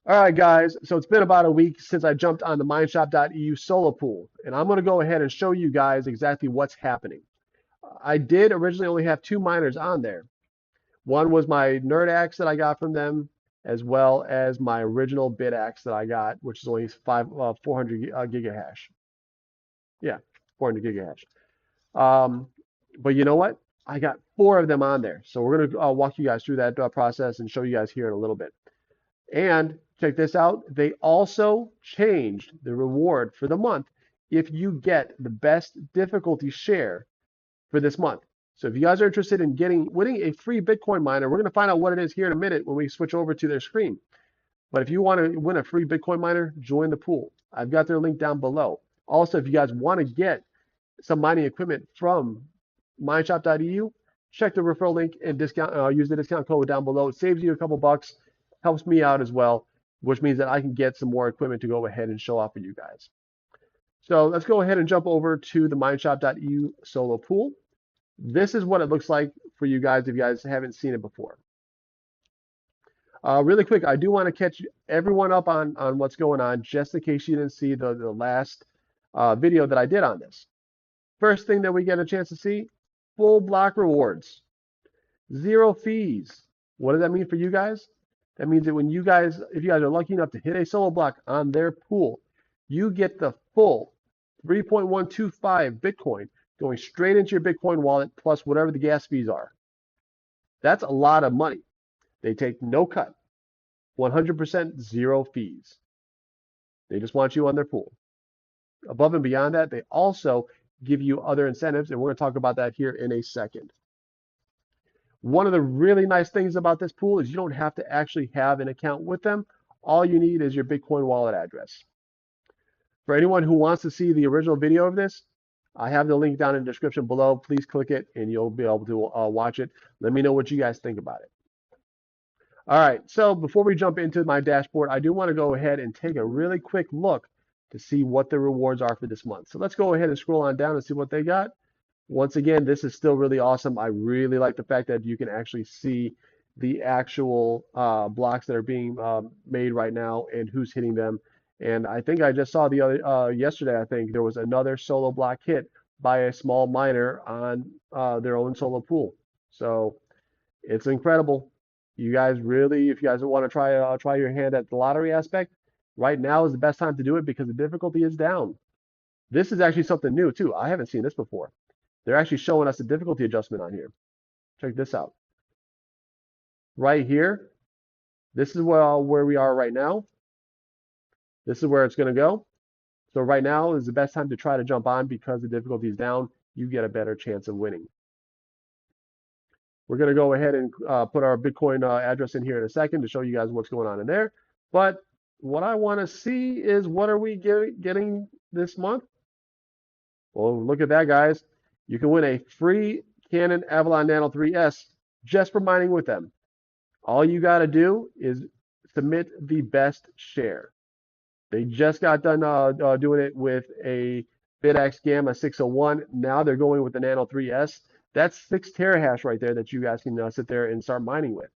All right, guys. So it's been about a week since I jumped on the Mineshop.eu solo pool, and I'm going to go ahead and show you guys exactly what's happening. I did originally only have two miners on there. One was my Nerd Axe that I got from them, as well as my original Bitaxe that I got, which is only 400 gigahash. Yeah, 400 gigahash. Um, but you know what? I got four of them on there. So we're going to walk you guys through that process and show you guys here in a little bit. And check this out, they also changed the reward for the month if you get the best difficulty share for this month. So if you guys are interested in winning a free Bitcoin miner, we're going to find out what it is here in a minute when we switch over to their screen. But if you want to win a free Bitcoin miner, join the pool. I've got their link down below. Also, if you guys want to get some mining equipment from mineshop.eu, check the referral link and use the discount code down below. It saves you a couple bucks, helps me out as well, which means that I can get some more equipment to go ahead and show off for you guys. So let's go ahead and jump over to the mineshop.eu solo pool. This is what it looks like for you guys if you guys haven't seen it before. Really quick, I do want to catch everyone up on what's going on, just in case you didn't see the last video that I did on this. First thing that we get a chance to see, full block rewards, 0 fees. What does that mean for you guys? That means that when you guys, if you guys are lucky enough to hit a solo block on their pool, you get the full 3.125 Bitcoin going straight into your Bitcoin wallet plus whatever the gas fees are. That's a lot of money. They take no cut, 100% 0 fees. They just want you on their pool. Above and beyond that, they also give you other incentives, and we're going to talk about that here in a second. One of the really nice things about this pool is you don't have to actually have an account with them. All you need is your Bitcoin wallet address. For anyone who wants to see the original video of this, I have the link down in the description below. Please click it and you'll be able to watch it. Let me know what you guys think about it. All right, so before we jump into my dashboard, I do want to go ahead and take a really quick look to see what the rewards are for this month. So let's go ahead and scroll on down and see what they got. Once again, this is still really awesome. I really like the fact that you can actually see the actual blocks that are being made right now and who's hitting them. And I think I just saw the other yesterday, I think there was another solo block hit by a small miner on their own solo pool. So it's incredible. You guys really, if you guys want to try your hand at the lottery aspect, right now is the best time to do it because the difficulty is down. This is actually something new too. I haven't seen this before. They're actually showing us the difficulty adjustment on here. Check this out. Right here, this is where we are right now. This is where it's going to go. So right now is the best time to try to jump on because the difficulty is down. You get a better chance of winning. We're going to go ahead and put our Bitcoin address in here in a second to show you guys what's going on in there. But what I want to see is what are we getting this month? Well, look at that, guys. You can win a free Canon Avalon Nano 3S just for mining with them. All you got to do is submit the best share. They just got done doing it with a Bitaxe Gamma 601. Now they're going with the Nano 3S. That's 6 terahash right there that you guys can sit there and start mining with.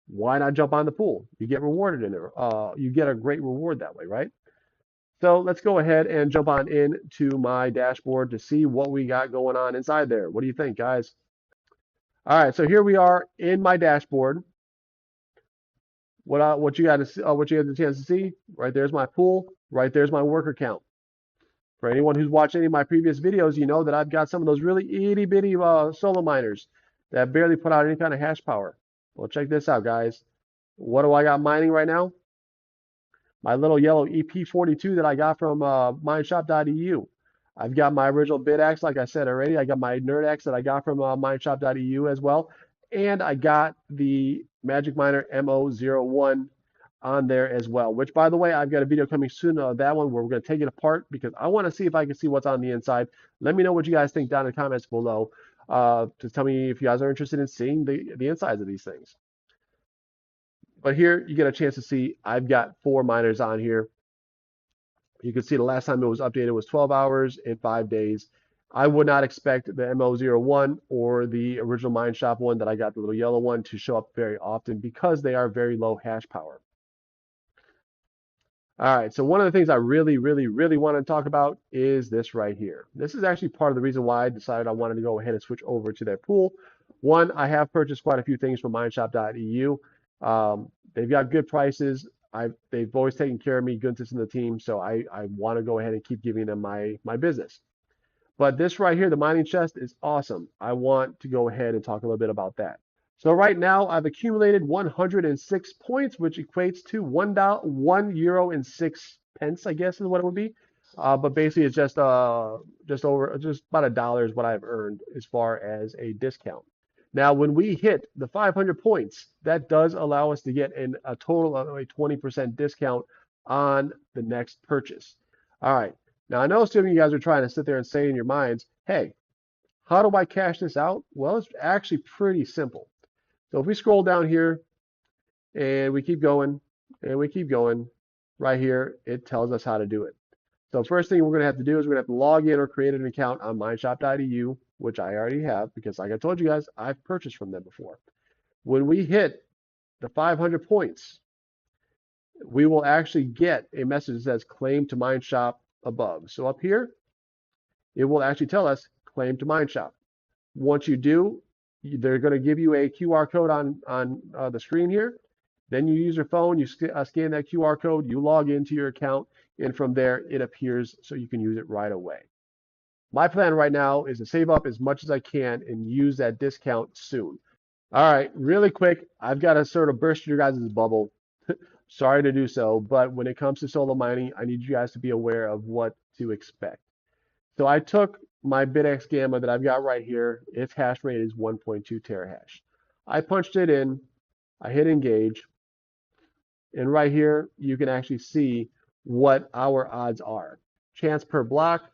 Why not jump on the pool? You get rewarded in there. You get a great reward that way, right? So let's go ahead and jump on into my dashboard to see what we got going on inside there. What do you think, guys? All right, so here we are in my dashboard. What you got the chance to see? Right there's my pool. Right there's my worker count. For anyone who's watched any of my previous videos, you know that I've got some of those really itty bitty solo miners that barely put out any kind of hash power. Well, check this out, guys. What do I got mining right now? My little yellow EP42 that I got from Mineshop.eu. I've got my original Bitaxe, like I said already. I got my Nerd Axe that I got from Mineshop.eu as well. And I got the Magic Miner MO01 on there as well, which, by the way, I've got a video coming soon of that one where we're going to take it apart because I want to see if I can see what's on the inside. Let me know what you guys think down in the comments below to tell me if you guys are interested in seeing the insides of these things. But here you get a chance to see I've got 4 miners on here. You can see the last time it was updated was 12 hours and 5 days. I would not expect the MO01 or the original Mineshop one that I got, the little yellow one, to show up very often because they are very low hash power. All right, so one of the things I really, really, really want to talk about is this right here. This is actually part of the reason why I decided I wanted to go ahead and switch over to their pool. One, I have purchased quite a few things from Mineshop.eu. They've got good prices. They've always taken care of me, good in the team, so I want to go ahead and keep giving them my business. But this right here, the mining chest, is awesome. I want to go ahead and talk a little bit about that. So right now I've accumulated 106 points, which equates to €1 and 6 pence, I guess is what it would be. But basically it's just about $1 is what I've earned as far as a discount. Now, when we hit the 500 points, that does allow us to get a total of a 20% discount on the next purchase. All right. Now, I know some of you guys are trying to sit there and say in your minds, hey, how do I cash this out? Well, it's actually pretty simple. So if we scroll down here and we keep going and we keep going, right here, it tells us how to do it. So first thing we're going to have to do is we're going to have to log in or create an account on Mineshop.eu, which I already have because like I told you guys, I've purchased from them before. When we hit the 500 points, we will actually get a message that says claim to Mineshop above. So up here, it will actually tell us claim to Mineshop. Once you do, they're going to give you a QR code on the screen here. Then you use your phone, you scan that QR code, you log into your account, and from there it appears so you can use it right away. My plan right now is to save up as much as I can and use that discount soon. All right, really quick, I've got to sort of burst your guys' bubble. Sorry to do so, but when it comes to solo mining, I need you guys to be aware of what to expect. So I took my Bitaxe Gamma that I've got right here. Its hash rate is 1.2 terahash. I punched it in, I hit engage, and right here you can actually see what our odds are. Chance per block,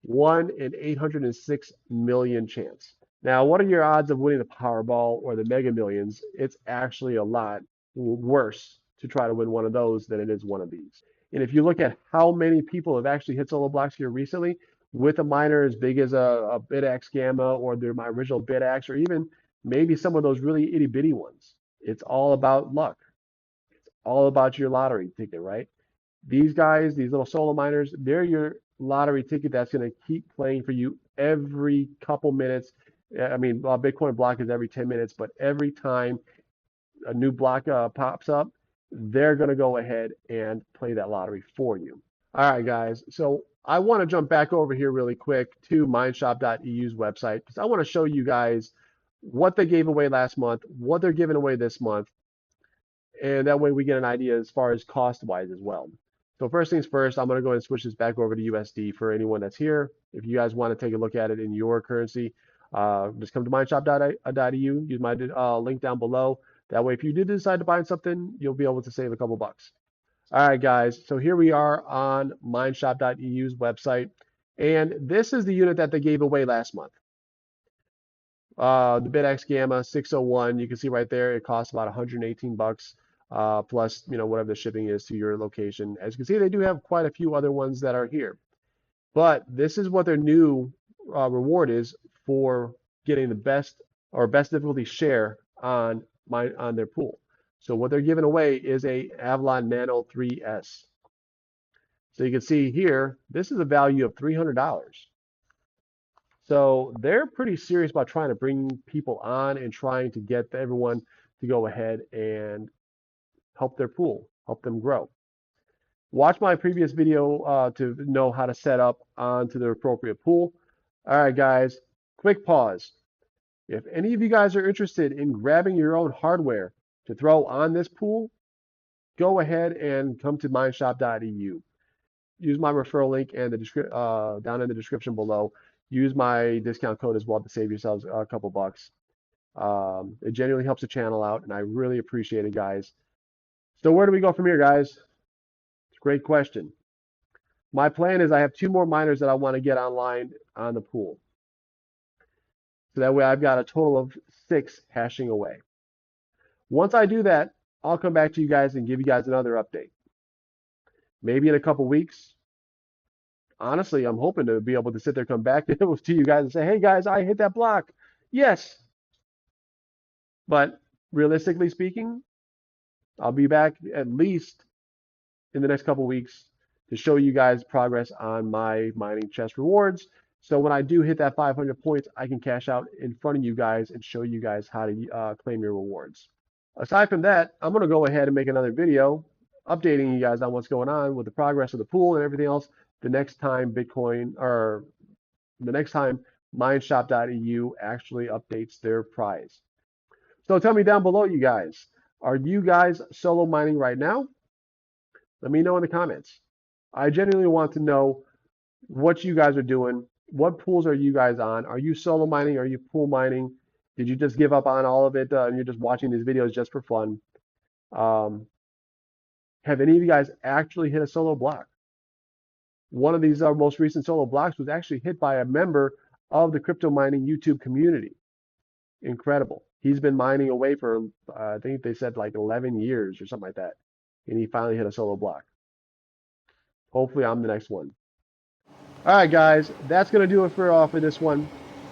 1 in 806 million chance. Now, what are your odds of winning the Powerball or the Mega Millions? It's actually a lot worse to try to win one of those than it is one of these. And if you look at how many people have actually hit solo blocks here recently, with a miner as big as a Bitaxe Gamma or my original Bitaxe, or even maybe some of those really itty bitty ones, it's all about luck. It's all about your lottery ticket, right? These guys, these little solo miners, they're your lottery ticket that's going to keep playing for you every couple minutes. I mean, Bitcoin block is every 10 minutes, but every time a new block pops up, they're going to go ahead and play that lottery for you. All right, guys. So I want to jump back over here really quick to Mineshop.eu's website because I want to show you guys what they gave away last month, what they're giving away this month, and that way we get an idea as far as cost-wise as well. So first things first, I'm going to go ahead and switch this back over to USD for anyone that's here. If you guys want to take a look at it in your currency, just come to Mineshop.eu, use my link down below. That way, if you did decide to buy something, you'll be able to save a couple bucks. All right, guys, so here we are on Mineshop.eu's website, and this is the unit that they gave away last month. The Bitaxe Gamma 601, you can see right there, it costs about 118 bucks, plus, whatever the shipping is to your location. As you can see, they do have quite a few other ones that are here. But this is what their new reward is for getting the best difficulty share on their pool. So what they're giving away is a Avalon Nano 3S. So you can see here, this is a value of $300. So they're pretty serious about trying to bring people on and trying to get everyone to go ahead and help their pool, help them grow. Watch my previous video to know how to set up onto the appropriate pool. All right, guys, quick pause. If any of you guys are interested in grabbing your own hardware to throw on this pool, go ahead and come to Mineshop.eu. Use my referral link and down in the description below. Use my discount code as well to save yourselves a couple bucks. It genuinely helps the channel out, and I really appreciate it, guys. So where do we go from here, guys? It's a great question. My plan is I have 2 more miners that I want to get online on the pool. So that way I've got a total of 6 hashing away. Once I do that, I'll come back to you guys and give you guys another update. Maybe in a couple weeks. Honestly, I'm hoping to be able to sit there, come back to you guys and say, hey guys, I hit that block. Yes. But realistically speaking, I'll be back at least in the next couple weeks to show you guys progress on my mining chest rewards. So when I do hit that 500 points, I can cash out in front of you guys and show you guys how to claim your rewards. Aside from that, I'm going to go ahead and make another video updating you guys on what's going on with the progress of the pool and everything else the next time Bitcoin or the next time Mineshop.eu actually updates their prize. So tell me down below, you guys, are you guys solo mining right now? Let me know in the comments. I genuinely want to know what you guys are doing. What pools are you guys on? Are you solo mining? Are you pool mining? Did you just give up on all of it and you're just watching these videos just for fun? Have any of you guys actually hit a solo block? One of these most recent solo blocks was actually hit by a member of the crypto mining YouTube community. Incredible. He's been mining away for, I think they said like 11 years or something like that. And he finally hit a solo block. Hopefully I'm the next one. All right, guys, that's going to do it for this one.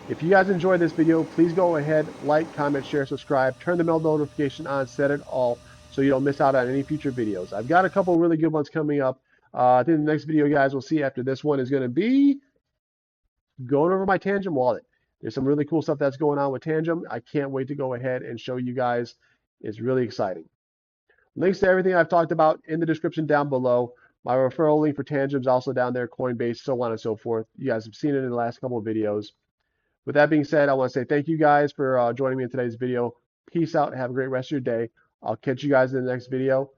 If you guys enjoyed this video, please go ahead, like, comment, share, subscribe, turn the bell notification on, set it all so you don't miss out on any future videos. I've got a couple really good ones coming up. I think the next video, guys, we'll see after this one is going to be going over my Tangem wallet. There's some really cool stuff that's going on with Tangem. I can't wait to go ahead and show you guys. It's really exciting. Links to everything I've talked about in the description down below. My referral link for Tangem is also down there, Coinbase, so on and so forth. You guys have seen it in the last couple of videos. With that being said, I want to say thank you guys for joining me in today's video. Peace out. Have a great rest of your day. I'll catch you guys in the next video.